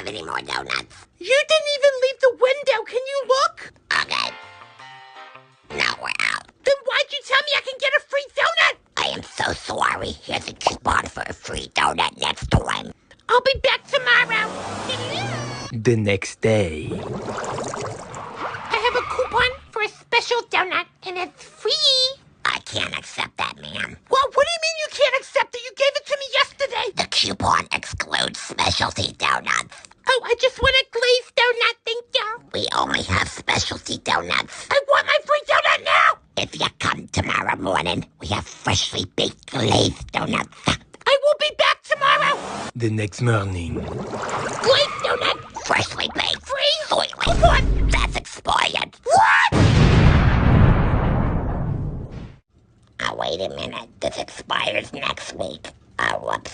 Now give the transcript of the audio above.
any more donuts. You didn't even leave the window. Can you look? Okay. Now we're out. Then why'd you tell me I can get a free donut? I am so sorry. Here's a coupon for a free donut next time. I'll be back tomorrow. The next day. I have a coupon for a special donut, and it's free. I can't accept that, ma'am. Well, what do you mean you can't accept it? You gave it to me yesterday. The coupon excludes specialty donuts. Oh, I just want a glazed donut, thank you. We only have specialty donuts. I want my free donut now. If you come tomorrow morning, we have freshly baked glazed donuts. I will be back tomorrow. The next morning. Glazed donut. Freshly baked. Free? Wait. What? That's expired. What? Oh, wait a minute. This expires next week. Oh, whoops.